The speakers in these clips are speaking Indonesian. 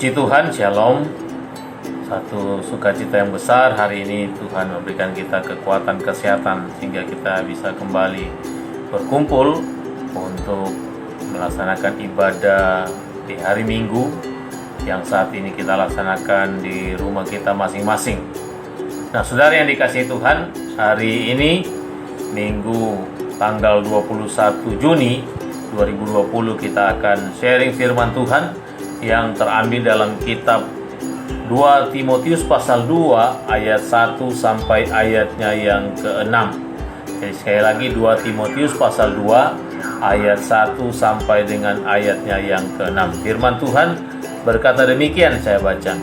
Puji Tuhan, Shalom. Satu sukacita yang besar hari ini Tuhan memberikan kita kekuatan kesehatan sehingga kita bisa kembali berkumpul untuk melaksanakan ibadah di hari Minggu yang saat ini kita laksanakan di rumah kita masing-masing. Nah, saudara yang dikasihi Tuhan, hari ini Minggu tanggal 21 Juni 2020 kita akan sharing firman Tuhan yang terambil dalam kitab 2 Timotius pasal 2 ayat 1 sampai ayatnya yang ke-6. Jadi sekali lagi 2 Timotius pasal 2 ayat 1 sampai dengan ayatnya yang ke-6. Firman Tuhan berkata demikian, saya baca.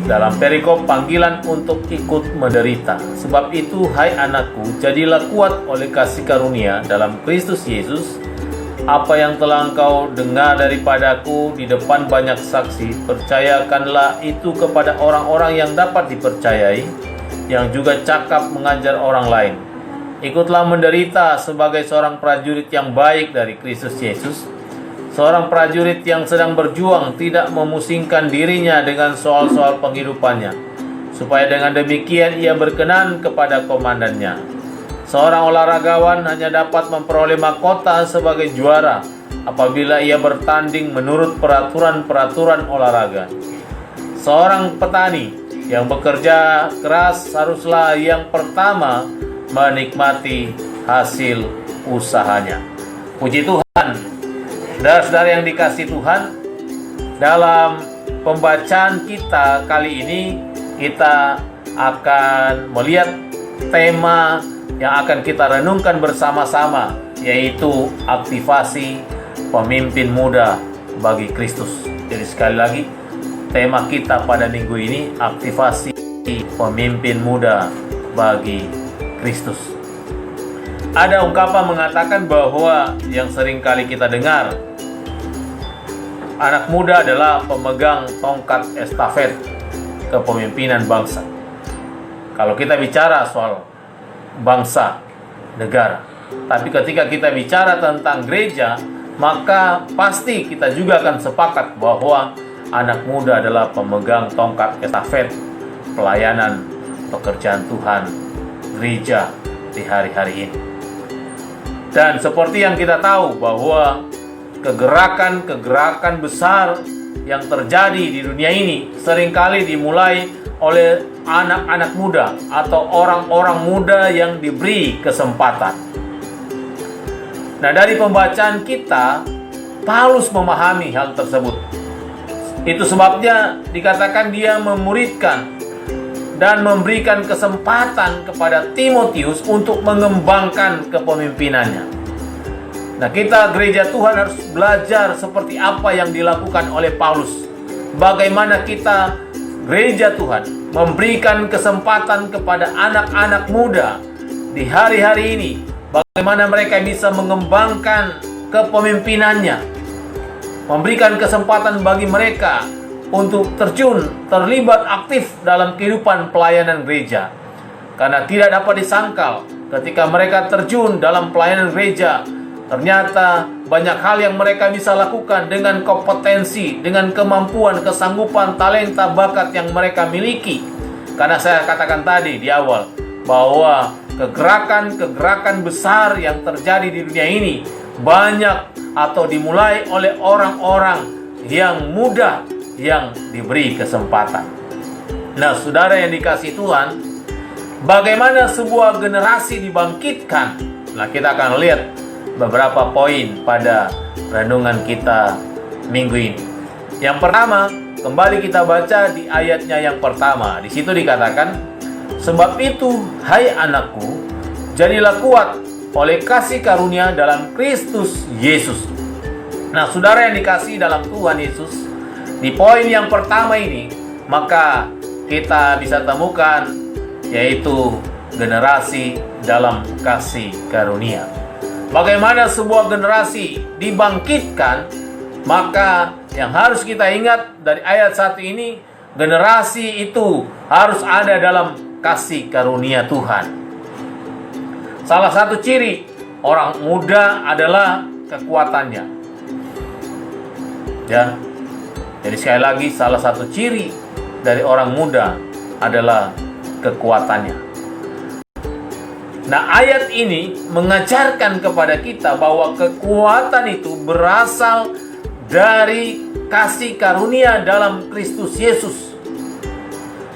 Dalam perikop panggilan untuk ikut menderita. Sebab itu, hai anakku, jadilah kuat oleh kasih karunia dalam Kristus Yesus. Apa yang telah engkau dengar daripadaku di depan banyak saksi, percayakanlah itu kepada orang-orang yang dapat dipercayai, yang juga cakap mengajar orang lain. Ikutlah menderita sebagai seorang prajurit yang baik dari Kristus Yesus, seorang prajurit yang sedang berjuang tidak memusingkan dirinya dengan soal-soal penghidupannya, supaya dengan demikian ia berkenan kepada komandannya. Seorang olahragawan hanya dapat memperoleh mahkota sebagai juara apabila ia bertanding menurut peraturan-peraturan olahraga. Seorang petani yang bekerja keras haruslah yang pertama menikmati hasil usahanya. Puji Tuhan. Saudara-saudara yang dikasihi Tuhan, dalam pembacaan kita kali ini kita akan melihat tema yang akan kita renungkan bersama-sama, yaitu aktivasi pemimpin muda bagi Kristus. Jadi sekali lagi, tema kita pada minggu ini, aktivasi pemimpin muda bagi Kristus. Ada ungkapan mengatakan bahwa yang sering kali kita dengar, anak muda adalah pemegang tongkat estafet kepemimpinan bangsa. Kalau kita bicara soal bangsa, negara. Tapi ketika kita bicara tentang gereja, maka pasti kita juga akan sepakat bahwa anak muda adalah pemegang tongkat estafet pelayanan pekerjaan Tuhan gereja di hari-hari ini. Dan seperti yang kita tahu bahwa kegerakan-kegerakan besar yang terjadi di dunia ini seringkali dimulai oleh anak-anak muda atau orang-orang muda yang diberi kesempatan. Nah, dari pembacaan kita, Paulus memahami hal tersebut. Itu sebabnya dikatakan dia memuridkan dan memberikan kesempatan kepada Timotius untuk mengembangkan kepemimpinannya. Nah, kita gereja Tuhan harus belajar seperti apa yang dilakukan oleh Paulus. Bagaimana kita gereja Tuhan memberikan kesempatan kepada anak-anak muda di hari-hari ini, bagaimana mereka bisa mengembangkan kepemimpinannya, memberikan kesempatan bagi mereka untuk terlibat aktif dalam kehidupan pelayanan gereja. Karena tidak dapat disangkal ketika mereka terjun dalam pelayanan gereja, ternyata banyak hal yang mereka bisa lakukan dengan kompetensi, dengan kemampuan, kesanggupan, talenta, bakat yang mereka miliki. Karena saya katakan tadi di awal bahwa kegerakan-kegerakan besar yang terjadi di dunia ini banyak atau dimulai oleh orang-orang yang muda yang diberi kesempatan. Nah, saudara yang dikasihi Tuhan, bagaimana sebuah generasi dibangkitkan? Nah, kita akan lihat beberapa poin pada renungan kita minggu ini. Yang pertama, kembali kita baca di ayatnya yang pertama. Di situ dikatakan, sebab itu, hai anakku, jadilah kuat oleh kasih karunia dalam Kristus Yesus. Nah, saudara yang dikasihi dalam Tuhan Yesus, di poin yang pertama ini, maka kita bisa temukan yaitu generasi dalam kasih karunia. Bagaimana sebuah generasi dibangkitkan, maka yang harus kita ingat dari ayat 1 ini, generasi itu harus ada dalam kasih karunia Tuhan. Salah satu ciri orang muda adalah kekuatannya. Ya. Jadi sekali lagi, salah satu ciri dari orang muda adalah kekuatannya. Nah, ayat ini mengajarkan kepada kita bahwa kekuatan itu berasal dari kasih karunia dalam Kristus Yesus.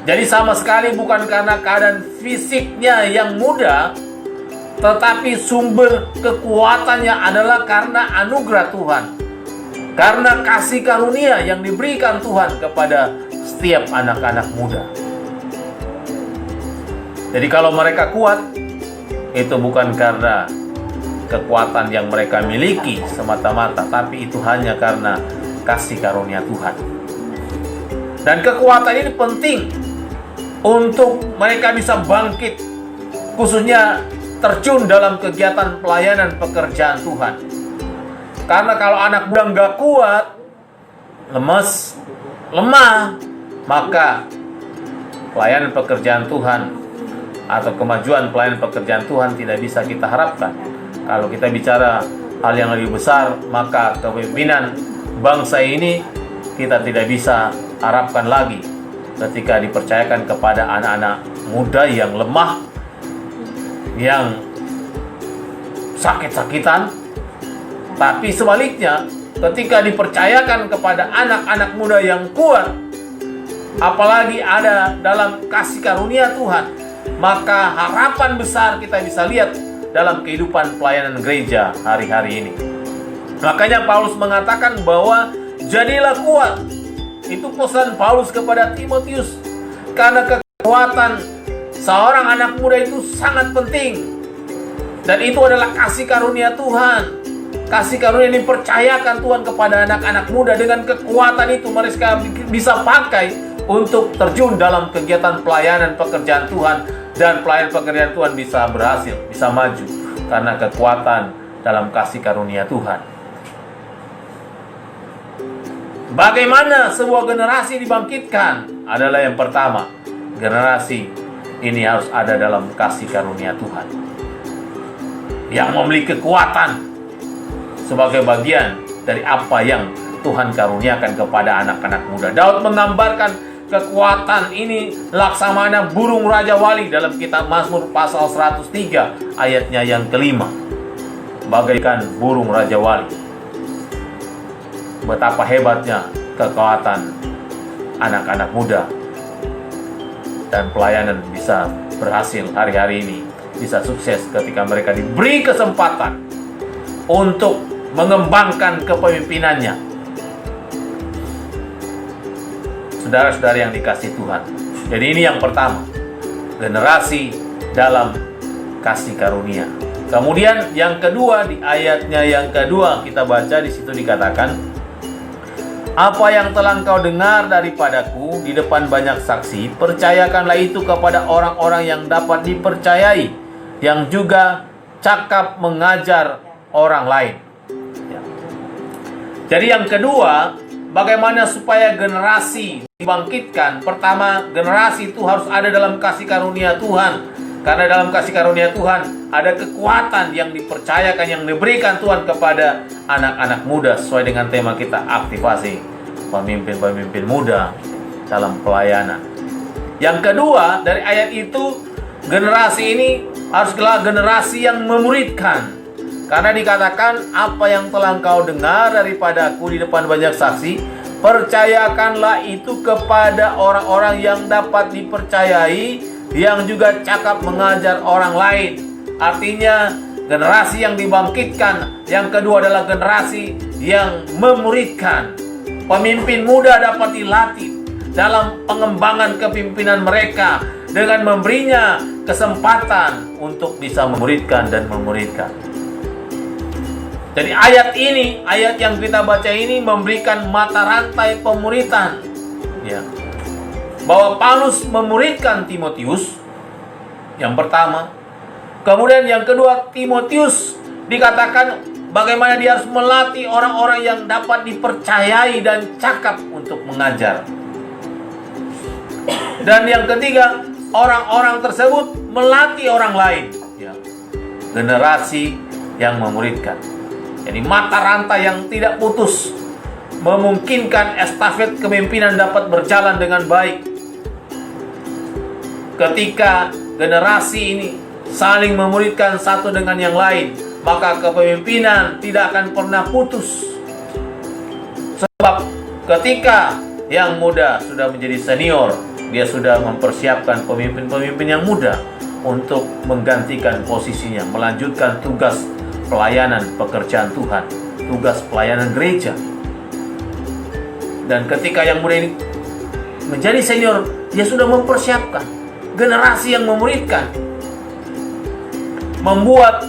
Jadi sama sekali bukan karena keadaan fisiknya yang muda, tetapi sumber kekuatannya adalah karena anugerah Tuhan. Karena kasih karunia yang diberikan Tuhan kepada setiap anak-anak muda. Jadi kalau mereka kuat, itu bukan karena kekuatan yang mereka miliki semata-mata, tapi itu hanya karena kasih karunia Tuhan. Dan kekuatan ini penting untuk mereka bisa bangkit, khususnya terjun dalam kegiatan pelayanan pekerjaan Tuhan. Karena kalau anak muda nggak kuat, lemes, lemah, maka pelayanan pekerjaan Tuhan atau kemajuan pelayanan pekerjaan Tuhan tidak bisa kita harapkan. Kalau kita bicara hal yang lebih besar, maka kepemimpinan bangsa ini kita tidak bisa harapkan lagi ketika dipercayakan kepada anak-anak muda yang lemah, yang sakit-sakitan. Tapi sebaliknya, ketika dipercayakan kepada anak-anak muda yang kuat, apalagi ada dalam kasih karunia Tuhan, maka harapan besar kita bisa lihat dalam kehidupan pelayanan gereja hari-hari ini. Makanya Paulus mengatakan bahwa jadilah kuat. Itu pesan Paulus kepada Timotius. Karena kekuatan seorang anak muda itu sangat penting. Dan itu adalah kasih karunia Tuhan. Kasih karunia yang dipercayakan Tuhan kepada anak-anak muda. Dengan kekuatan itu mereka bisa pakai untuk terjun dalam kegiatan pelayanan pekerjaan Tuhan. Dan pelayanan pekerjaan Tuhan bisa berhasil, bisa maju. Karena kekuatan dalam kasih karunia Tuhan. Bagaimana sebuah generasi dibangkitkan? Adalah yang pertama, generasi ini harus ada dalam kasih karunia Tuhan. Yang memiliki kekuatan sebagai bagian dari apa yang Tuhan karuniakan kepada anak-anak muda. Daud menggambarkan kekuatan ini laksamana burung Raja Wali dalam kitab Mazmur pasal 103 ayatnya yang kelima. Bagaikan burung Raja Wali. Betapa hebatnya kekuatan anak-anak muda. Dan pelayanan bisa berhasil hari-hari ini. Bisa sukses ketika mereka diberi kesempatan untuk mengembangkan kepemimpinannya. Saudara-saudara yang dikasihi Tuhan. Jadi ini yang pertama, generasi dalam kasih karunia. Kemudian yang kedua, di ayatnya yang kedua kita baca di situ dikatakan, apa yang telah engkau dengar daripadaku di depan banyak saksi, percayakanlah itu kepada orang-orang yang dapat dipercayai, yang juga cakap mengajar orang lain. Jadi yang kedua, bagaimana supaya generasi dibangkitkan? Pertama, generasi itu harus ada dalam kasih karunia Tuhan. Karena dalam kasih karunia Tuhan ada kekuatan yang dipercayakan, yang diberikan Tuhan kepada anak-anak muda. Sesuai dengan tema kita, aktivasi pemimpin-pemimpin muda dalam pelayanan. Yang kedua, dari ayat itu, generasi ini haruslah generasi yang memuridkan. Karena dikatakan, apa yang telah engkau dengar daripadaku di depan banyak saksi, percayakanlah itu kepada orang-orang yang dapat dipercayai, yang juga cakap mengajar orang lain. Artinya, generasi yang dibangkitkan. Yang kedua adalah generasi yang memuridkan. Pemimpin muda dapat dilatih dalam pengembangan kepemimpinan mereka dengan memberinya kesempatan untuk bisa memuridkan dan memuridkan. Jadi ayat ini, ayat yang kita baca ini memberikan mata rantai pemuritan, ya. Bahwa Paulus memuridkan Timotius, yang pertama. Kemudian yang kedua, Timotius dikatakan bagaimana dia harus melatih orang-orang yang dapat dipercayai dan cakap untuk mengajar. Dan yang ketiga, orang-orang tersebut melatih orang lain, ya. Generasi yang memuridkan. Jadi mata rantai yang tidak putus memungkinkan estafet kepemimpinan dapat berjalan dengan baik. Ketika generasi ini saling memuridkan satu dengan yang lain, maka kepemimpinan tidak akan pernah putus. Sebab ketika yang muda sudah menjadi senior, dia sudah mempersiapkan pemimpin-pemimpin yang muda untuk menggantikan posisinya, melanjutkan tugas pelayanan pekerjaan Tuhan, tugas pelayanan gereja. Dan ketika yang muda ini menjadi senior, dia sudah mempersiapkan generasi yang memuridkan, membuat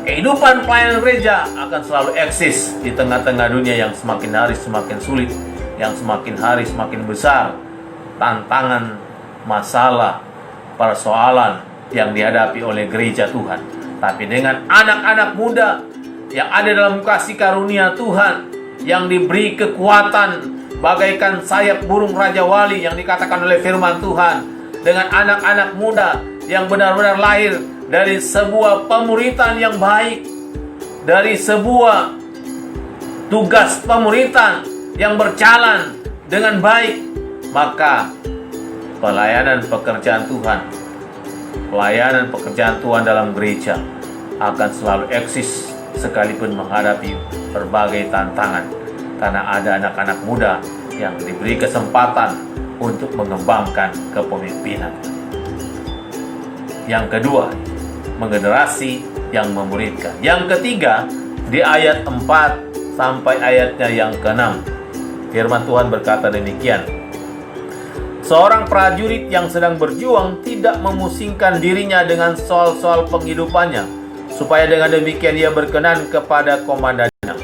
kehidupan pelayanan gereja akan selalu eksis di tengah-tengah dunia yang semakin hari semakin sulit, yang semakin hari semakin besar tantangan, masalah, persoalan yang dihadapi oleh gereja Tuhan. Tapi dengan anak-anak muda yang ada dalam kasih karunia Tuhan, yang diberi kekuatan bagaikan sayap burung Raja Wali yang dikatakan oleh firman Tuhan, dengan anak-anak muda yang benar-benar lahir dari sebuah pemuritan yang baik, dari sebuah tugas pemuritan yang berjalan dengan baik, maka pelayanan pekerjaan Tuhan, pelayanan pekerjaan Tuhan dalam gereja akan selalu eksis sekalipun menghadapi berbagai tantangan, karena ada anak-anak muda yang diberi kesempatan untuk mengembangkan kepemimpinan. Yang kedua, menggenerasi yang memuridkan. Yang ketiga, di ayat 4 sampai ayatnya yang ke-6, firman Tuhan berkata demikian: seorang prajurit yang sedang berjuang tidak memusingkan dirinya dengan soal-soal penghidupannya, supaya dengan demikian ia berkenan kepada komandannya.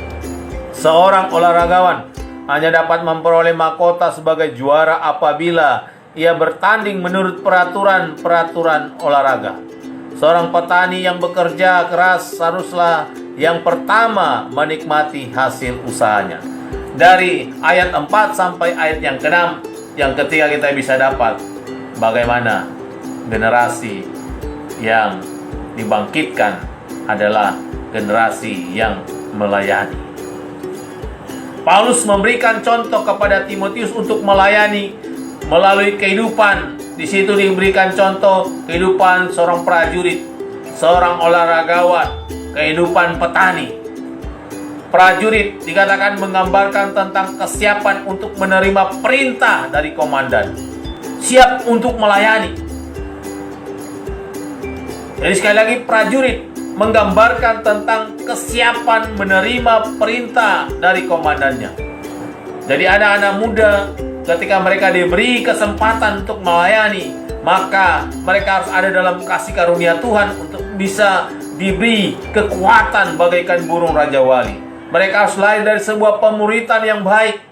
Seorang olahragawan hanya dapat memperoleh mahkota sebagai juara apabila ia bertanding menurut peraturan-peraturan olahraga. Seorang petani yang bekerja keras haruslah yang pertama menikmati hasil usahanya. Dari ayat 4 sampai ayat yang ke-6, yang ketiga kita bisa dapat bagaimana generasi yang dibangkitkan adalah generasi yang melayani. Paulus memberikan contoh kepada Timotius untuk melayani melalui kehidupan. Di situ diberikan contoh kehidupan seorang prajurit, seorang olahragawan, kehidupan petani. Prajurit dikatakan menggambarkan tentang kesiapan untuk menerima perintah dari komandan, siap untuk melayani. Jadi sekali lagi, prajurit menggambarkan tentang kesiapan menerima perintah dari komandannya. Jadi anak-anak muda ketika mereka diberi kesempatan untuk melayani, maka mereka harus ada dalam kasih karunia Tuhan untuk bisa diberi kekuatan bagaikan burung Raja Wali. Mereka harus lahir dari sebuah pemuritan yang baik.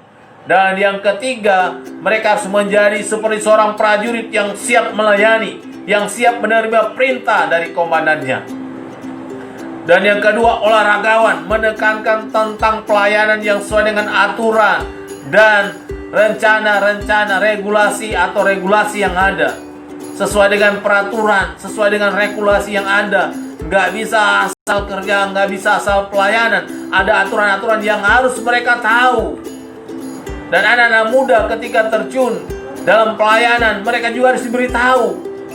Dan yang ketiga, mereka harus menjadi seperti seorang prajurit yang siap melayani, yang siap menerima perintah dari komandannya. Dan yang kedua, olahragawan menekankan tentang pelayanan yang sesuai dengan aturan dan rencana-rencana regulasi atau regulasi yang ada. Sesuai dengan peraturan, sesuai dengan regulasi yang ada. Nggak bisa asal kerja, nggak bisa asal pelayanan. Ada aturan-aturan yang harus mereka tahu. Dan anak-anak muda ketika terjun dalam pelayanan, mereka juga harus diberitahu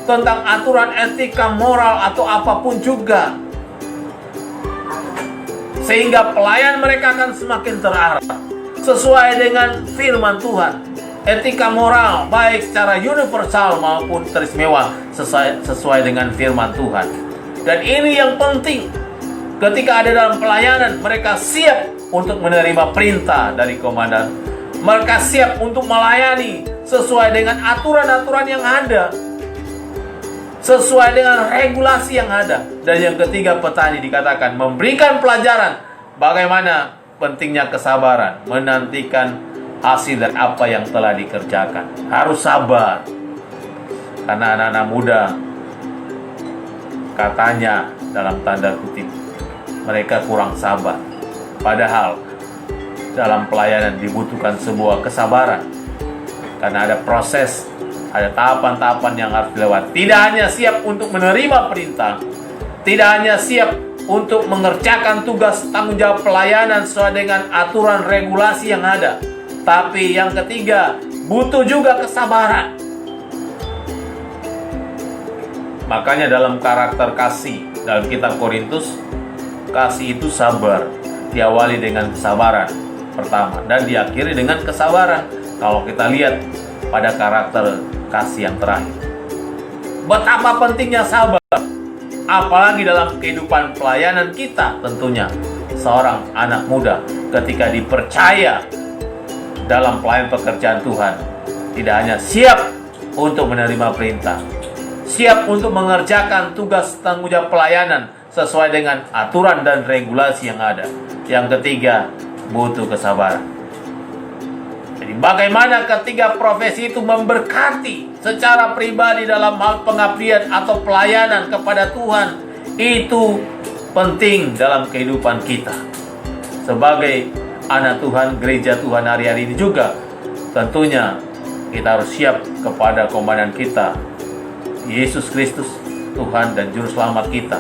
tentang aturan etika, moral, atau apapun juga. Sehingga pelayan mereka akan semakin terarah sesuai dengan firman Tuhan. Etika moral baik secara universal maupun teristimewa sesuai dengan firman Tuhan. Dan ini yang penting. Ketika ada dalam pelayanan, mereka siap untuk menerima perintah dari komandan. Mereka siap untuk melayani sesuai dengan aturan-aturan yang ada, sesuai dengan regulasi yang ada. Dan yang ketiga, petani dikatakan memberikan pelajaran bagaimana pentingnya kesabaran, menantikan hasil dari apa yang telah dikerjakan. Harus sabar, karena anak-anak muda katanya dalam tanda kutip mereka kurang sabar. Padahal dalam pelayanan dibutuhkan sebuah kesabaran, karena ada proses, ada tahapan-tahapan yang harus dilewati. Tidak hanya siap untuk menerima perintah, tidak hanya siap untuk mengerjakan tugas tanggung jawab pelayanan sesuai dengan aturan regulasi yang ada. Tapi yang ketiga, butuh juga kesabaran. Makanya dalam karakter kasih dalam kitab Korintus, kasih itu sabar, diawali dengan kesabaran pertama dan diakhiri dengan kesabaran. Kalau kita lihat pada karakter kasih yang terakhir, betapa pentingnya sabar, apalagi dalam kehidupan pelayanan kita. Tentunya seorang anak muda ketika dipercaya dalam pelayanan pekerjaan Tuhan, tidak hanya siap untuk menerima perintah, siap untuk mengerjakan tugas tanggung jawab pelayanan sesuai dengan aturan dan regulasi yang ada. Yang ketiga, butuh kesabaran. Jadi bagaimana ketiga profesi itu memberkati secara pribadi dalam hal pengabdian atau pelayanan kepada Tuhan, itu penting dalam kehidupan kita. Sebagai anak Tuhan, gereja Tuhan hari-hari ini juga, tentunya kita harus siap kepada komandan kita, Yesus Kristus, Tuhan dan Juru Selamat kita,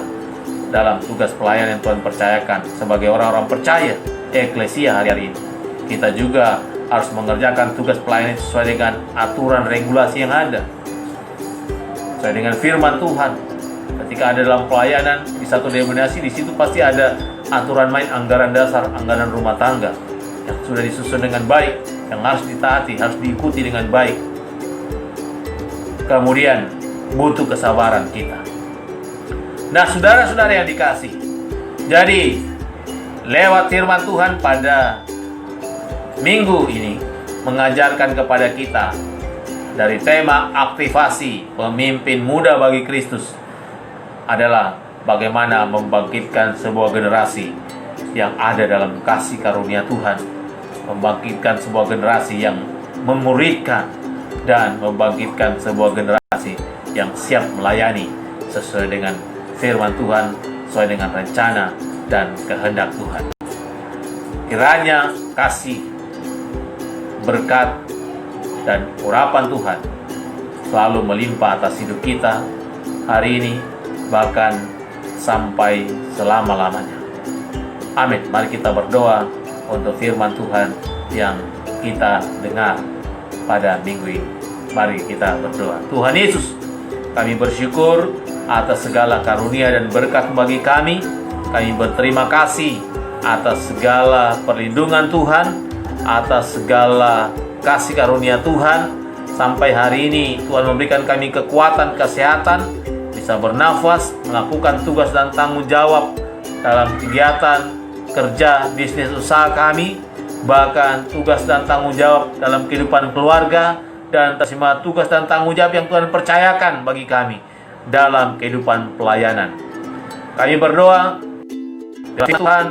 dalam tugas pelayanan yang Tuhan percayakan sebagai orang-orang percaya eklesia hari-hari ini. Kita juga harus mengerjakan tugas pelayanan sesuai dengan aturan regulasi yang ada, sesuai dengan firman Tuhan. Ketika ada dalam pelayanan di satu denominasi, di situ pasti ada aturan main, anggaran dasar, anggaran rumah tangga yang sudah disusun dengan baik, yang harus ditaati, harus diikuti dengan baik. Kemudian butuh kesabaran kita. Nah, saudara-saudara yang dikasih, jadi lewat firman Tuhan pada minggu ini mengajarkan kepada kita dari tema aktivasi pemimpin muda bagi Kristus adalah bagaimana membangkitkan sebuah generasi yang ada dalam kasih karunia Tuhan, membangkitkan sebuah generasi yang memuridkan, dan membangkitkan sebuah generasi yang siap melayani sesuai dengan firman Tuhan, sesuai dengan rencana dan kehendak Tuhan. Kiranya kasih, berkat, dan urapan Tuhan selalu melimpah atas hidup kita hari ini, bahkan sampai selama-lamanya. Amin. Mari kita berdoa untuk firman Tuhan yang kita dengar pada minggu ini. Mari kita berdoa. Tuhan Yesus, kami bersyukur atas segala karunia dan berkat bagi kami. Kami berterima kasih atas segala perlindungan Tuhan, atas segala kasih karunia Tuhan. Sampai hari ini Tuhan memberikan kami kekuatan, kesehatan, bisa bernafas, melakukan tugas dan tanggung jawab dalam kegiatan kerja, bisnis, usaha kami, bahkan tugas dan tanggung jawab dalam kehidupan keluarga, dan semua tugas dan tanggung jawab yang Tuhan percayakan bagi kami dalam kehidupan pelayanan. Kami berdoa, Tuhan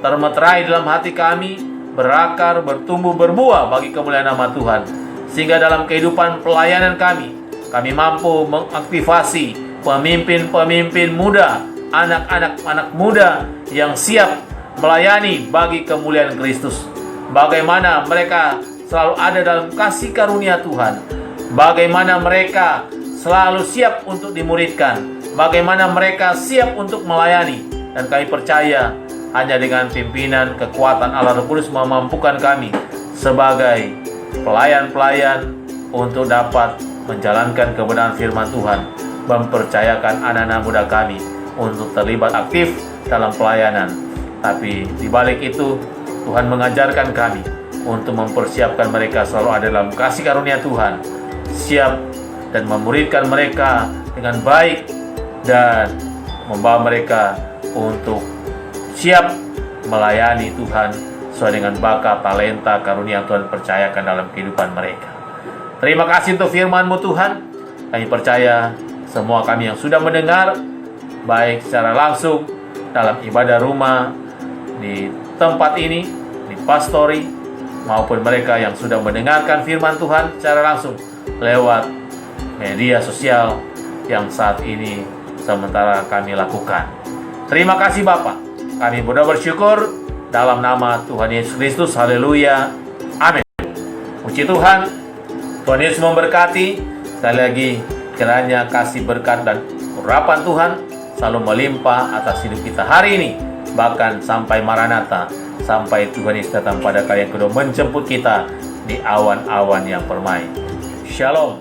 termeterai dalam hati kami, berakar, bertumbuh, berbuah bagi kemuliaan nama Tuhan, sehingga dalam kehidupan pelayanan kami mampu mengaktifasi pemimpin-pemimpin muda, anak-anak muda yang siap melayani bagi kemuliaan Kristus. Bagaimana mereka selalu ada dalam kasih karunia Tuhan, bagaimana mereka selalu siap untuk dimuridkan, bagaimana mereka siap untuk melayani. Dan kami percaya hanya dengan pimpinan kekuatan Allah Roh Kudus memampukan kami sebagai pelayan-pelayan untuk dapat menjalankan kebenaran firman Tuhan, mempercayakan anak-anak muda kami untuk terlibat aktif dalam pelayanan. Tapi di balik itu, Tuhan mengajarkan kami untuk mempersiapkan mereka selalu ada dalam kasih karunia Tuhan, siap dan memuridkan mereka dengan baik, dan membawa mereka untuk siap melayani Tuhan sesuai dengan bakat, talenta, karunia yang Tuhan percayakan dalam kehidupan mereka. Terima kasih untuk firman-Mu Tuhan. Kami percaya semua kami yang sudah mendengar, baik secara langsung dalam ibadah rumah, di tempat ini, di pastori, maupun mereka yang sudah mendengarkan firman Tuhan secara langsung lewat media sosial yang saat ini sementara kami lakukan. Terima kasih Bapa. Kami berdoa bersyukur dalam nama Tuhan Yesus Kristus. Haleluya. Amin. Puji Tuhan. Tuhan Yesus memberkati. Sekali lagi, kiranya kasih berkat dan urapan Tuhan selalu melimpah atas hidup kita hari ini, bahkan sampai Maranatha, sampai Tuhan Yesus datang pada kali yang kedua menjemput kita di awan-awan yang permai. Shalom.